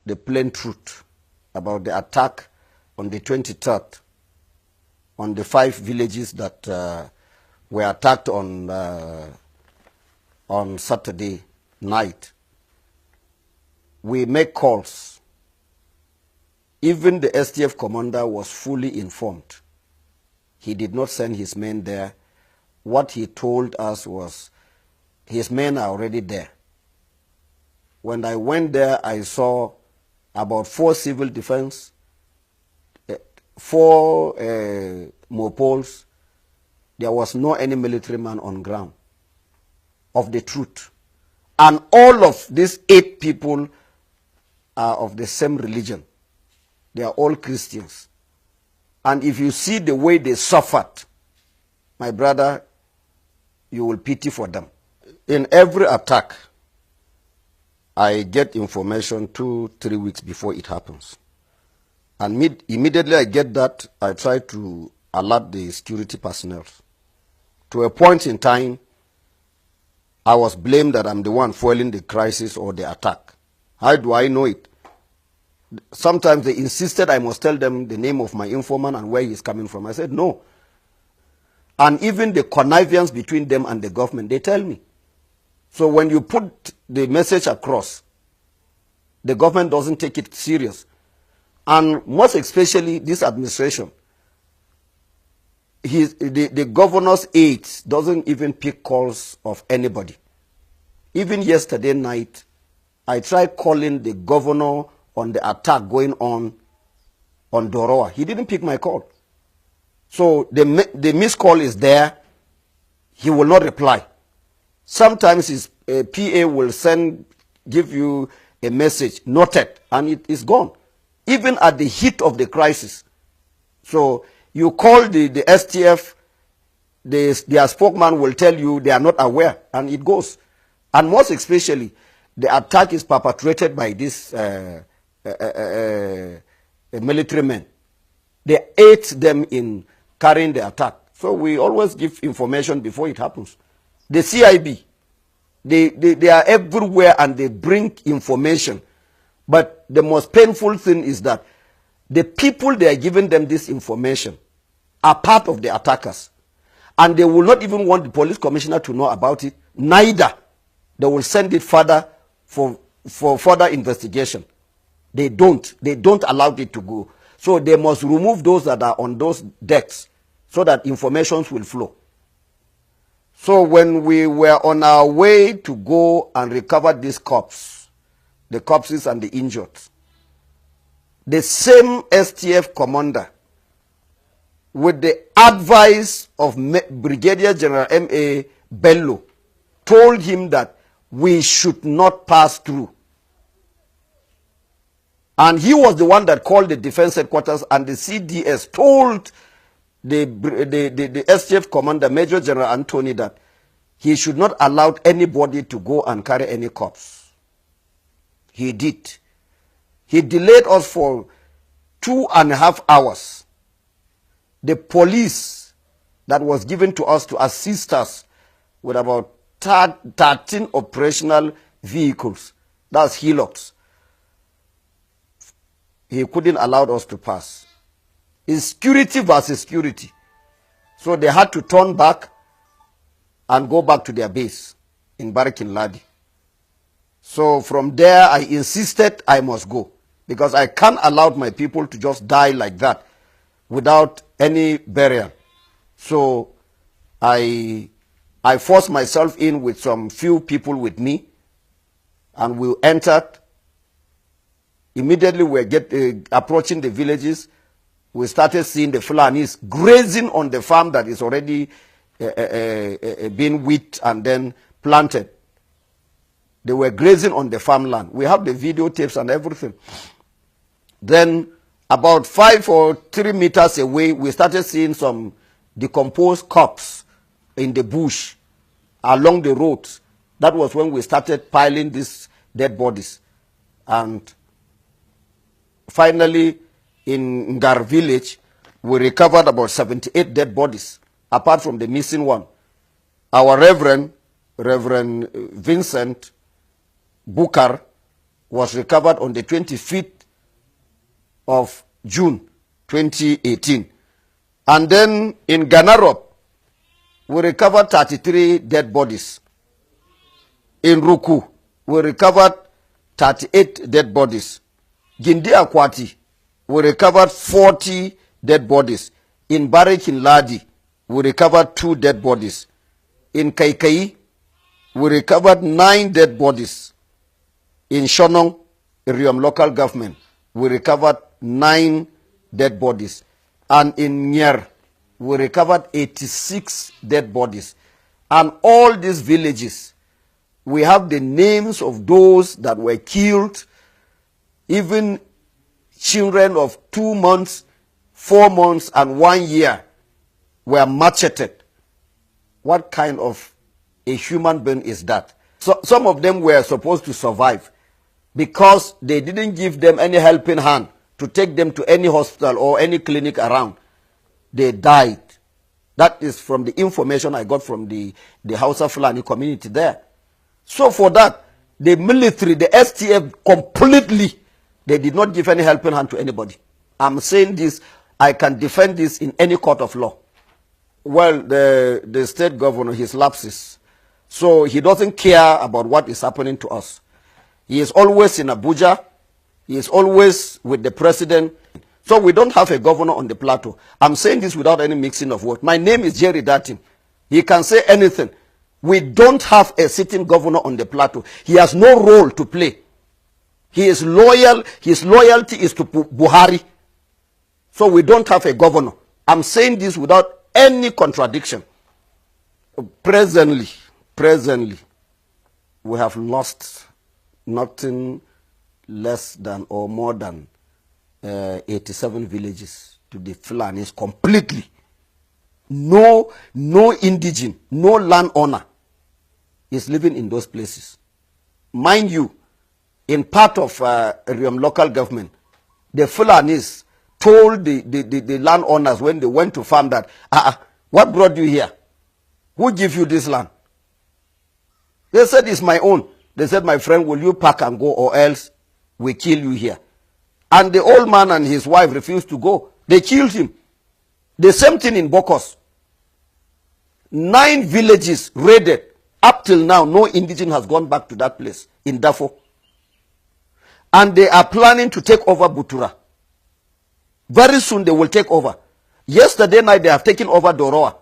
the plain truth about the attack on the 23rd on the 5 villages that were attacked on Saturday night. We make calls. Even the STF commander was fully informed. He did not send his men there. What he told us was his men are already there. When I went there, I saw about 4 civil defense, 4 mopols. There was no any military man on ground of the truth. And all of these 8 people are of the same religion. They are all Christians. And if you see the way they suffered, my brother, you will pity for them. In every attack, I get information 2-3 weeks before it happens. And immediately I get that, I try to alert the security personnel. To a point in time, I was blamed that I'm the one fueling the crisis or the attack. How do I know it? Sometimes they insisted I must tell them the name of my informant and where he's coming from. I said, no. And even the connivance between them and the government, they tell me. So when you put the message across, the government doesn't take it serious. And most especially this administration, the governor's aides doesn't even pick calls of anybody. Even yesterday night, I tried calling the governor on the attack going on Doroa. He didn't pick my call. So the missed call is there. He will not reply. Sometimes his PA will give you a message, noted, and it is gone. Even at the heat of the crisis. So you call the STF, their spokesman will tell you they are not aware, and it goes. And most especially, the attack is perpetrated by these military men. They aid them in carrying the attack. So we always give information before it happens. The CIB, they are everywhere and they bring information. But the most painful thing is that the people they are giving them this information are part of the attackers. And they will not even want the police commissioner to know about it. Neither. They will send it further for further investigation. They don't allow it to go. So they must remove those that are on those decks so that information will flow. So when we were on our way to go and recover these corpses, the corpses and the injured, the same STF commander, with the advice of Brigadier General M.A. Bello, told him that we should not pass through. And he was the one that called the defense headquarters, and the CDS told the STF commander, Major General Anthony, that he should not allow anybody to go and carry any corpse. He did. He delayed us for 2.5 hours. The police that was given to us to assist us with about 13 operational vehicles, that's Hilux, he couldn't allow us to pass. It's security versus security. So they had to turn back and go back to their base in Barikin Ladi. So from there, I insisted I must go, because I can't allow my people to just die like that without any burial. So I forced myself in with some few people with me, and we entered. Immediately we were approaching the villages. We started seeing the Fulanis grazing on the farm that is already being wheat and then planted. They were grazing on the farmland. We have the videotapes and everything. Then about 5 or 3 meters away, we started seeing some decomposed corpses in the bush along the roads. That was when we started piling these dead bodies. And finally, in Ngar village, we recovered about 78 dead bodies, apart from the missing one. Our Reverend Vincent Bukar, was recovered on the 25th of June 2018. And then in Ganarop, we recovered 33 dead bodies. In Ruku, we recovered 38 dead bodies. Gindi Akwati, we recovered 40 dead bodies. In Barik in Ladi, we recovered 2 dead bodies. In Kaikai, we recovered 9 dead bodies. In Shonong, Iriom local government, we recovered 9 dead bodies. And in Nyer, we recovered 86 dead bodies. And all these villages, we have the names of those that were killed, even children of 2 months, 4 months, and 1 year were macheted. What kind of a human being is that? So some of them were supposed to survive because they didn't give them any helping hand to take them to any hospital or any clinic around. They died. That is from the information I got from the Hausa Fulani community there. So for that, the military, the STF completely, they did not give any helping hand to anybody. I'm saying this, I can defend this in any court of law. Well, the state governor, his lapses. So he doesn't care about what is happening to us. He is always in Abuja. He is always with the president. So we don't have a governor on the plateau. I'm saying this without any mixing of words. My name is Jerry Datim. He can say anything. We don't have a sitting governor on the plateau. He has no role to play. He is loyal. His loyalty is to Buhari. So we don't have a governor. I'm saying this without any contradiction. Presently, we have lost nothing less than or more than 87 villages to the Fulanis completely. No indigene, no landowner is living in those places. Mind you, in part of Iriom local government, the Fulanis told the landowners when they went to farm that, what brought you here? Who gave you this land? They said, it's my own. They said, my friend, will you pack and go or else we kill you here? And the old man and his wife refused to go. They killed him. The same thing in Bokos. 9 villages raided. Up till now, no indigene has gone back to that place in Dafo. And they are planning to take over Butura. Very soon they will take over. Yesterday night they have taken over Doroa.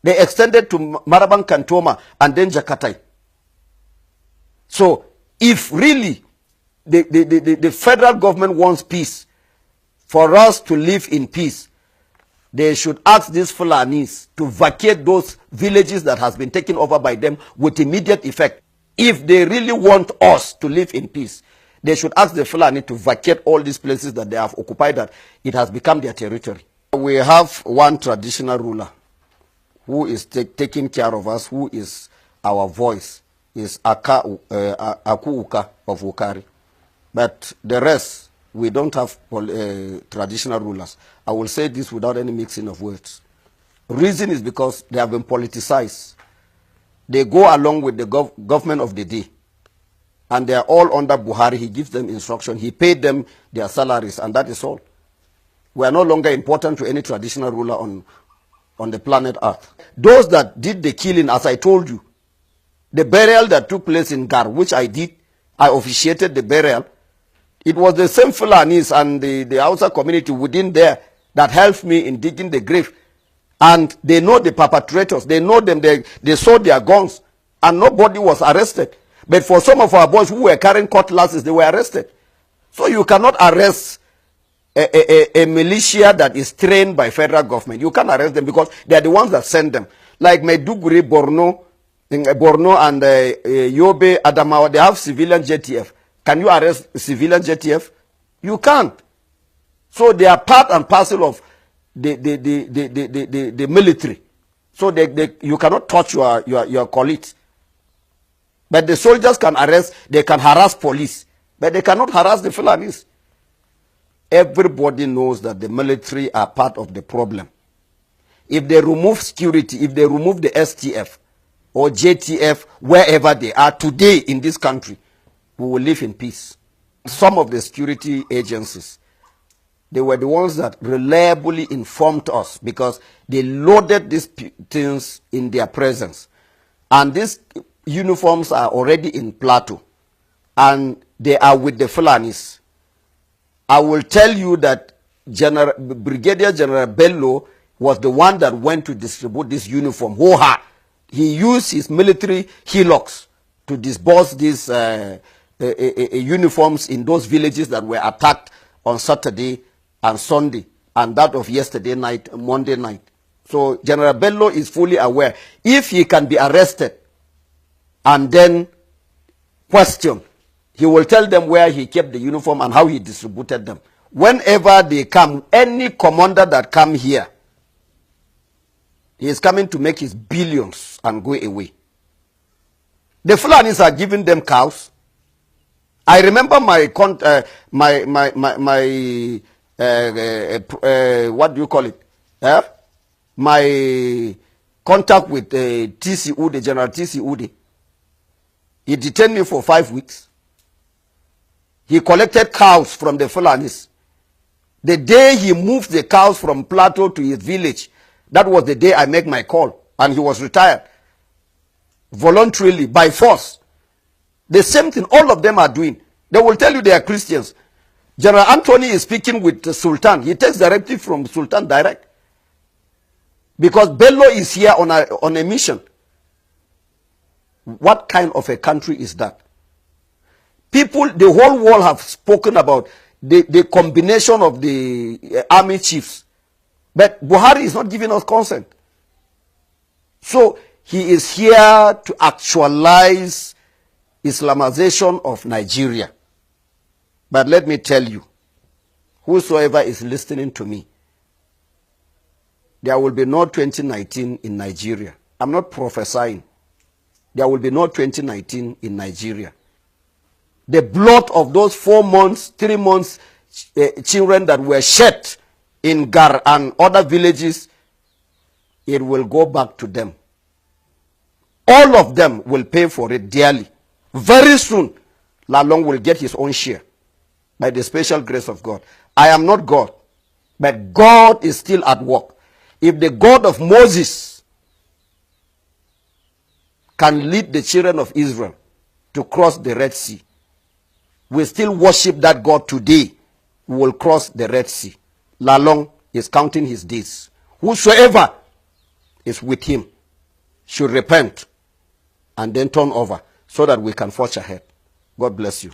They extended to Marabang Kantoma and then Jakatai. So if really the federal government wants peace, for us to live in peace, they should ask these Fulanis to vacate those villages that has been taken over by them with immediate effect. If they really want us to live in peace, they should ask the Fulani to vacate all these places that they have occupied, that it has become their territory. We have one traditional ruler who is taking care of us, who is our voice, is Aku Uka of Ukari. But the rest, we don't have traditional rulers. I will say this without any mixing of words. Reason is because they have been politicized. They go along with the government of the day. And they are all under Buhari. He gives them instruction. He paid them their salaries, and that is all. We are no longer important to any traditional ruler on the planet Earth. Those that did the killing, as I told you, the burial that took place in Gar, which I did, I officiated the burial. It was the same Fulanis and the Hausa community within there that helped me in digging the grave. And they know the perpetrators. They know them. They saw their guns. And nobody was arrested. But for some of our boys who were carrying cutlasses, they were arrested. So you cannot arrest a militia that is trained by federal government. You can't arrest them because they are the ones that send them. Like Maiduguri, Borno and Yobe, Adamawa, they have civilian JTF. Can you arrest civilian JTF? You can't. So they are part and parcel of the military. So you cannot touch your colleagues. But the soldiers can arrest, they can harass police, but they cannot harass the Fulanis. Everybody knows that the military are part of the problem. If they remove security, if they remove the STF or JTF, wherever they are today in this country, we will live in peace. Some of the security agencies, they were the ones that reliably informed us because they loaded these things in their presence. And these uniforms are already in Plateau. And they are with the Fulanis. I will tell you that Brigadier General Bello was the one that went to distribute this uniform. He used his military hillocks to disburse these uniforms in those villages that were attacked on Saturday and Sunday, and that of yesterday night, Monday night. So General Bello is fully aware. If he can be arrested and then questioned, he will tell them where he kept the uniform and how he distributed them. Whenever they come, any commander that come here, he is coming to make his billions and go away. The Fulanis are giving them cows. I remember what do you call it? My contact with T.C. Ude, General T.C. Ude. He detained me for 5 weeks. He collected cows from the Fulanis. The day he moved the cows from Plateau to his village, that was the day I made my call, and he was retired. Voluntarily, by force. The same thing all of them are doing. They will tell you they are Christians. General Anthony is speaking with the Sultan. He takes directive from Sultan direct. Because Bello is here on a mission. What kind of a country is that? People, the whole world have spoken about the combination of the army chiefs. But Buhari is not giving us consent. So he is here to actualize Islamization of Nigeria. But let me tell you, whosoever is listening to me, there will be no 2019 in Nigeria. I'm not prophesying. There will be no 2019 in Nigeria. The blood of those 4 months, 3 months children that were shed in Gar and other villages, it will go back to them. All of them will pay for it dearly. Very soon, Lalong will get his own share by the special grace of God. I am not God, but God is still at work. If the God of Moses can lead the children of Israel to cross the Red Sea, we still worship that God today. We will cross the Red Sea. Lalong is counting his days. Whosoever is with him should repent and then turn over so that we can forge ahead. God bless you.